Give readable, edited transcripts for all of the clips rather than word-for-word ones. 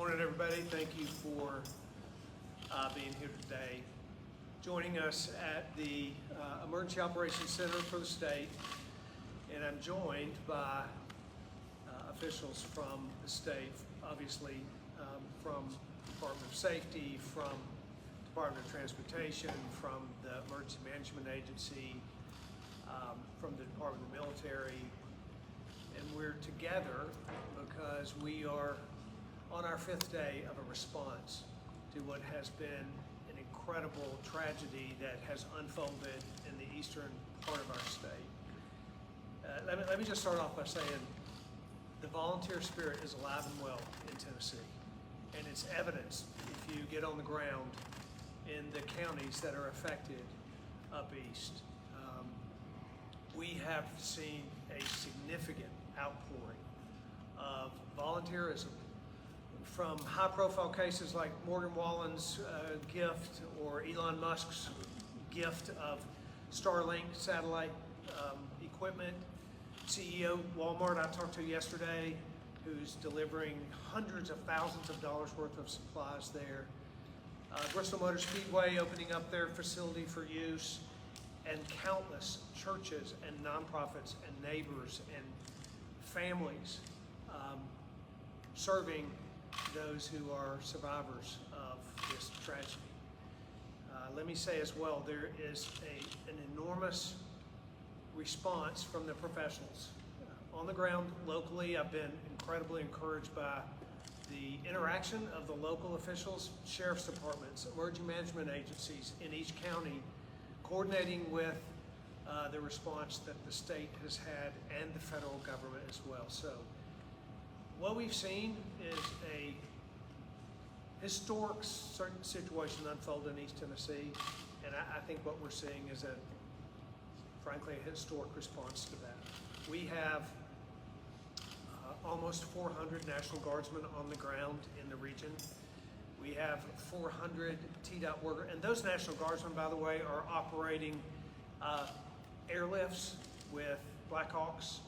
morning, everybody. Thank you for being here today. Joining us at the Emergency Operations Center for the state, and I'm joined by officials from the state, obviously from Department of Safety, from Department of Transportation, from the Emergency Management Agency, from the Department of the Military, and we're together because we are on our fifth day of a response to what has been an incredible tragedy that has unfolded in the eastern part of our state. Let me just start off by saying the volunteer spirit is alive and well in Tennessee, and it's evidenced if you get on the ground in the counties that are affected up east. We have seen a significant outpouring of volunteerism from high-profile cases like Morgan Wallen's gift or Elon Musk's gift of Starlink satellite equipment. CEO Walmart I talked to yesterday, who's delivering hundreds of thousands of dollars worth of supplies there. Bristol Motor Speedway opening up their facility for use, and countless churches and nonprofits and neighbors and families serving those who are survivors of this tragedy. Let me say as well, there is an enormous response from the professionals. On the ground locally, I've been incredibly encouraged by the interaction of the local officials, sheriff's departments, emergency management agencies in each county, coordinating with the response that the state has had and the federal government as well. So what we've seen is a historic situation unfold in East Tennessee, and I think what we're seeing is frankly, a historic response to that. We have almost 400 National Guardsmen on the ground in the region. We have 400 TDOT workers, and those National Guardsmen, by the way, are operating airlifts with Blackhawks.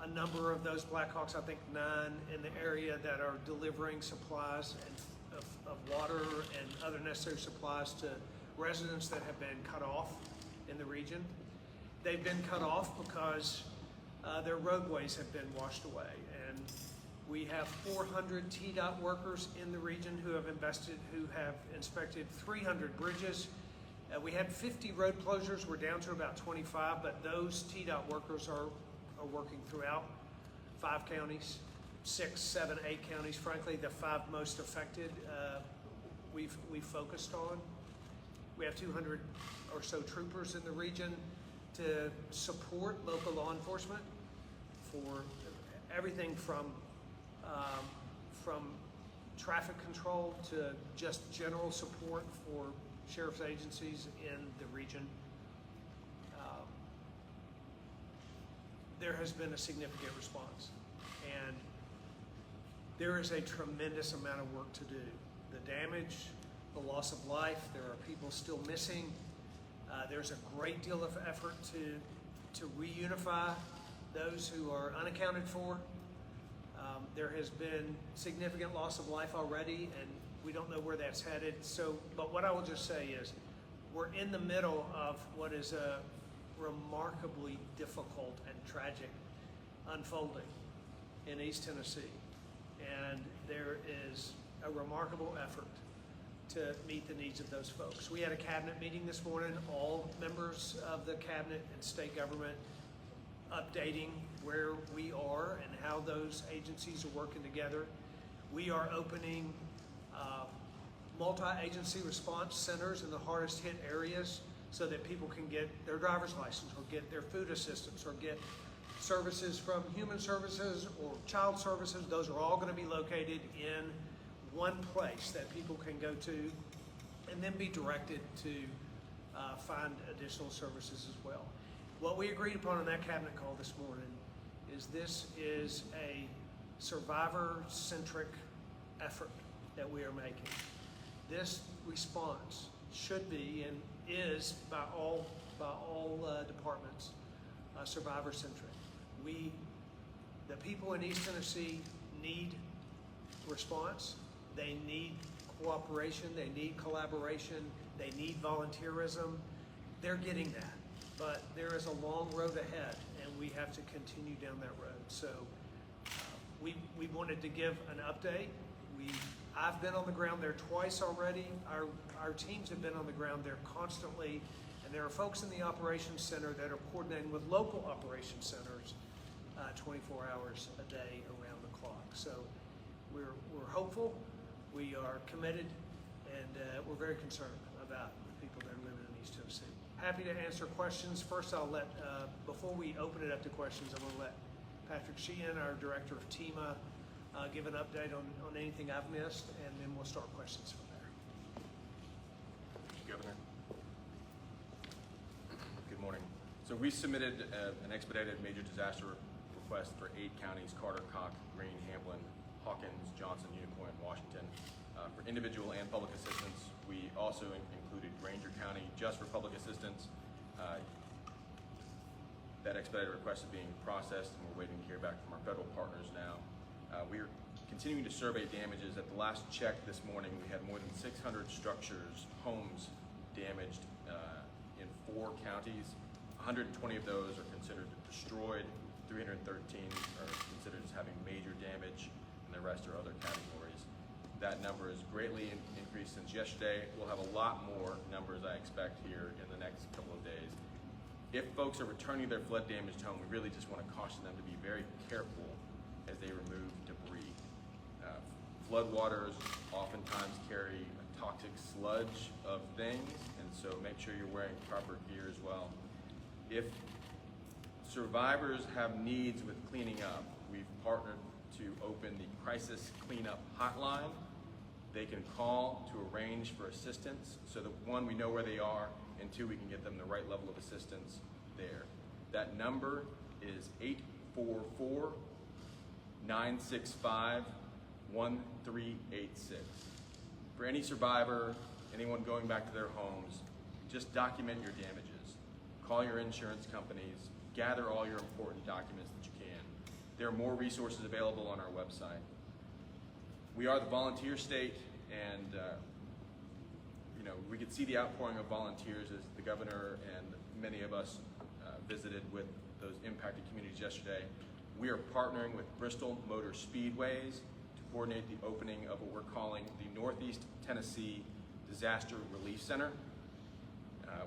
A number of those Blackhawks, I think 9 in the area, that are delivering supplies and of water and other necessary supplies to residents that have been cut off in the region. They've been cut off because their roadways have been washed away, and we have 400 TDOT workers in the region who have inspected 300 bridges. We had 50 road closures. We're down to about 25, but those TDOT workers are working throughout 5 counties, 6, 7, 8 counties. Frankly, the 5 most affected we've focused on. We have 200 or so troopers in the region to support local law enforcement for everything from traffic control to just general support for sheriff's agencies in the region. There has been a significant response, and there is a tremendous amount of work to do. The damage, the loss of life, there are people still missing. There's a great deal of effort to reunify those who are unaccounted for. There has been significant loss of life already, and we don't know where that's headed. But what I will just say is, we're in the middle of what is a remarkably difficult and tragic unfolding in East Tennessee. And there is a remarkable effort to meet the needs of those folks. We had a cabinet meeting this morning, all members of the cabinet and state government updating where we are and how those agencies are working together. We are opening multi-agency response centers in the hardest hit areas so that people can get their driver's license or get their food assistance or get services from human services or child services. Those are all going to be located in one place that people can go to and then be directed to find additional services as well. What we agreed upon in that cabinet call this morning is this is a survivor-centric effort that we are making. This response should be and is by all departments survivor-centric. The people in East Tennessee need response. They need cooperation, they need collaboration, they need volunteerism. They're getting that, but there is a long road ahead, and we have to continue down that road. So we wanted to give an update. I've been on the ground there twice already. Our teams have been on the ground there constantly, and there are folks in the operations center that are coordinating with local operations centers 24 hours a day around the clock. So we're hopeful, we are committed, and we're very concerned about the people that are living in East Tennessee. Happy to answer questions. First, I'll let, before we open it up to questions, I'm going to let Patrick Sheehan, our director of TEMA, give an update on anything I've missed, and then we'll start questions from there. Governor. Good morning. So we submitted an expedited major disaster request for 8 counties: Carter, Cock, Greene, Hamlin, Hawkins, Johnson, Unicoi, and Washington, for individual and public assistance. We also included Granger County just for public assistance. That expedited request is being processed, and we're waiting to hear back from our federal partners now. We're continuing to survey damages. At the last check this morning, we had more than 600 structures, homes damaged in 4 counties. 120 of those are considered destroyed, 313 are considered as having major damage, and the rest are other categories. That number has greatly increased since yesterday. We'll have a lot more numbers, I expect, here in the next couple of days. If folks are returning their flood damaged home, we really just want to caution them to be very careful as they remove debris. Flood waters oftentimes carry a toxic sludge of things, and so make sure you're wearing proper gear as well. If survivors have needs with cleaning up, we've partnered to open the Crisis Cleanup Hotline. They can call to arrange for assistance so that 1, we know where they are, and 2, we can get them the right level of assistance there. That number is 844-965-1386. For any survivor, anyone going back to their homes, just document your damages. Call your insurance companies, gather all your important documents that you can. There are more resources available on our website. We are the volunteer state, and we could see the outpouring of volunteers as the governor and many of us visited with those impacted communities yesterday. We are partnering with Bristol Motor Speedways to coordinate the opening of what we're calling the Northeast Tennessee Disaster Relief Center.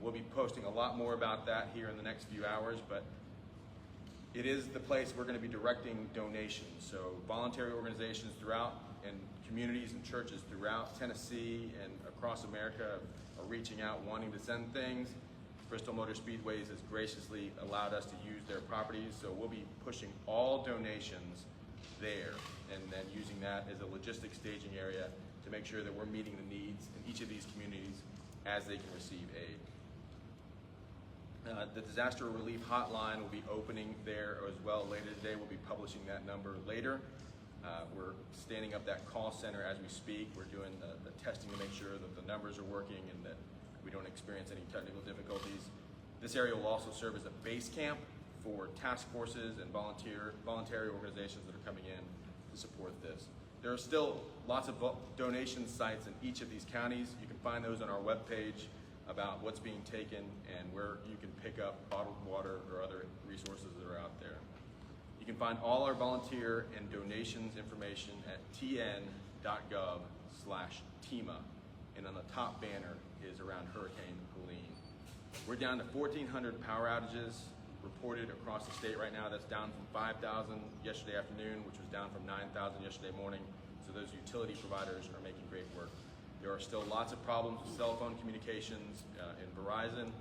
We'll be posting a lot more about that here in the next few hours, but it is the place we're going to be directing donations. So voluntary organizations throughout, and communities and churches throughout Tennessee and across America are reaching out, wanting to send things. Bristol Motor Speedways has graciously allowed us to use their properties, so we'll be pushing all donations there and then using that as a logistics staging area to make sure that we're meeting the needs in each of these communities as they can receive aid. The disaster relief hotline will be opening there as well later today. We'll be publishing that number later. We're standing up that call center as we speak. We're doing the testing to make sure that the numbers are working and that we don't experience any technical difficulties. This area will also serve as a base camp for task forces and voluntary organizations that are coming in to support this. There are still lots of donation sites in each of these counties. You can find those on our webpage about what's being taken and where you can pick up bottled water or other resources that are out there. You can find all our volunteer and donations information at tn.gov/TEMA, and on the top banner is around Hurricane Helene. We're down to 1,400 power outages reported across the state right now. That's down from 5,000 yesterday afternoon, which was down from 9,000 yesterday morning. So those utility providers are making great work. There are still lots of problems with cell phone communications in Verizon,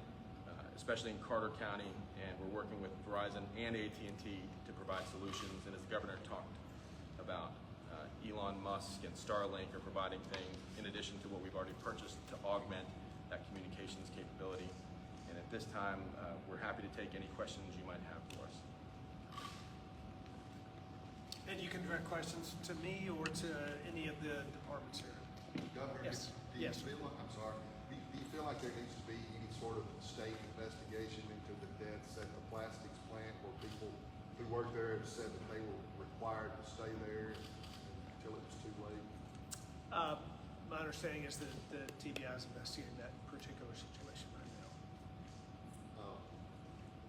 especially in Carter County, and we're working with Verizon and AT&T to provide solutions. And as the governor talked about, Elon Musk and Starlink are providing things in addition to what we've already purchased to augment that communications capability. And at this time, we're happy to take any questions you might have for us. And you can direct questions to me or to any of the departments here. Governor, Yes. do you Yes. feel like, I'm sorry, do you feel like there needs to be any sort of state investigation into the deaths at the plastics plant where people who work there have said that they were required to stay there until it was too late? My understanding is that the TBI is investigating that particular situation right now.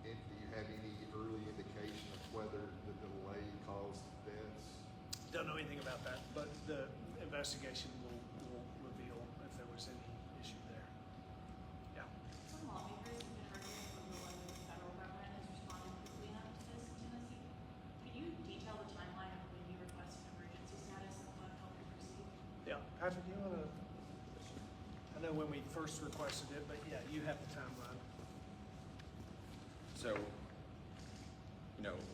And do you have any early indication of whether the delay caused deaths? Don't know anything about that, but the investigation will reveal if there was any issue there. Yeah. Some lawmakers have been arguing from the way the federal government has responded quickly enough to this in Tennessee. Could you detail the timeline of when you requested emergency status and what helped you proceed? Yeah. Patrick, you want to? I know when we first requested it, but yeah, you have the timeline. So,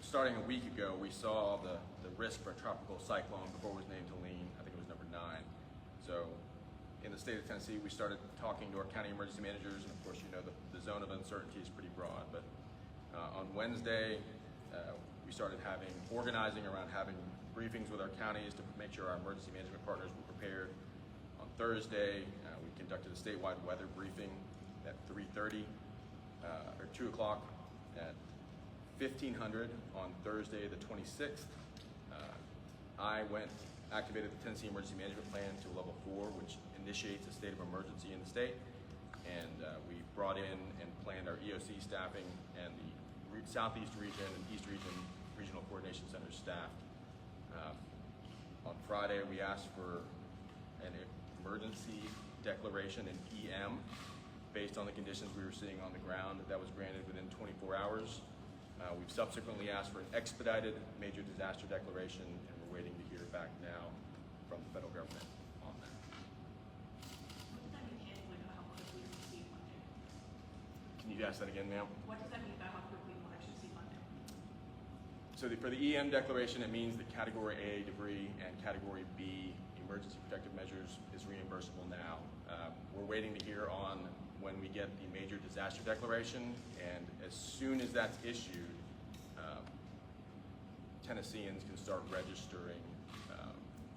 starting a week ago, we saw the risk for a tropical cyclone before it was named Helene. I think it was number 9. So, in the state of Tennessee, we started talking to our county emergency managers, and of course, the zone of uncertainty is pretty broad. But on Wednesday, we started organizing around having briefings with our counties to make sure our emergency management partners were prepared. On Thursday, we conducted a statewide weather briefing at 3:30 or 2 o'clock at 1500 on Thursday the 26th. I activated the Tennessee Emergency Management Plan to level 4, which initiates a state of emergency in the state. And we brought in and planned our EOC staffing and the Southeast region and East region regional coordination center staff. On Friday, we asked for an emergency declaration, an EM, based on the conditions we were seeing on the ground. That was granted within 24 hours. We've subsequently asked for an expedited major disaster declaration, and we're waiting to hear back now from the federal government on that. What does that mean handling about how quickly you receive funding? Can you ask that again, ma'am? What does that mean about how quickly you actually receive funding? So for the EM declaration, it means that Category A debris and Category B emergency protective measures is reimbursable now. We're waiting to hear on when we get the major disaster declaration, and as soon as that's issued, Tennesseans can start registering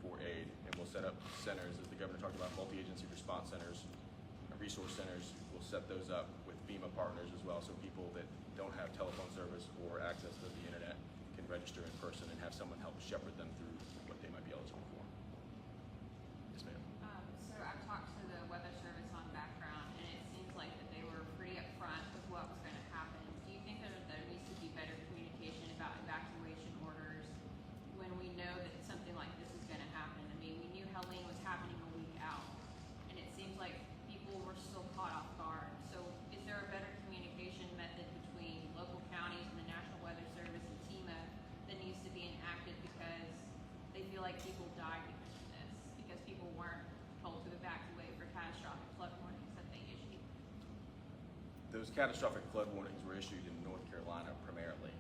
for aid, and we'll set up centers, as the governor talked about, multi-agency response centers, resource centers. We'll set those up with FEMA partners as well, so people that don't have telephone service or access to the internet can register in person and have someone help shepherd them through what they might be eligible for. Yes, ma'am. So I've talked to the weather service on background, and it seems like that they were pretty upfront with what was going to happen. Do you think that there needs to be better communication about evacuation orders when we know that something like this is going to happen? I mean, we knew Helene was happening a week out, and it seems like people were still caught off guard. So is there a better communication method between local counties and the National Weather Service and TEMA that needs to be enacted because they feel like people died because of this, because people weren't told to evacuate for catastrophic flood warnings that they issued? Those catastrophic flood warnings were issued in North Carolina primarily.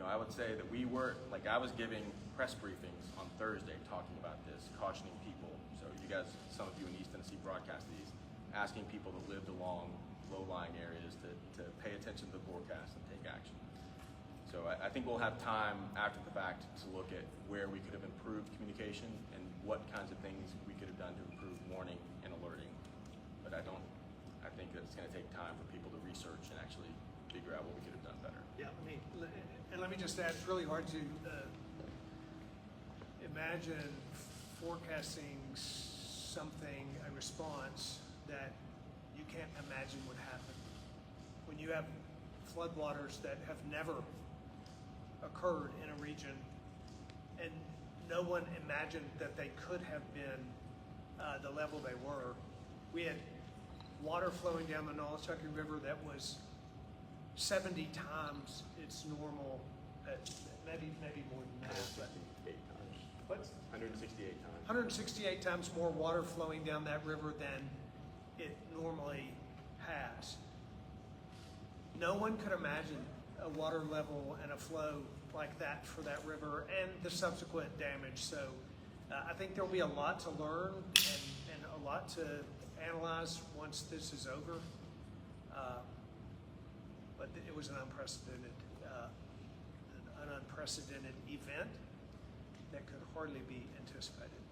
I would say that I was giving press briefings on Thursday talking about this, cautioning people. So you guys, some of you in East Tennessee broadcast these, asking people that lived along low-lying areas to pay attention to the forecast and take action. So I think we'll have time after the fact to look at where we could have improved communication and what kinds of things we could have done to improve warning and alerting. But I think that it's going to take time for people to research and actually figure out what we could have done better. Yeah, let me just add, it's really hard to imagine forecasting something, a response that you can't imagine would happen. When you have floodwaters that have never occurred in a region, and no one imagined that they could have been the level they were. We had water flowing down the Nolastucky River that was 70 times its normal, maybe more than that. 168 times. What? 168 times. 168 times more water flowing down that river than it normally has. No one could imagine a water level and a flow like that for that river and the subsequent damage. So I think there'll be a lot to learn and a lot to analyze once this is over. But it was an unprecedented event that could hardly be anticipated.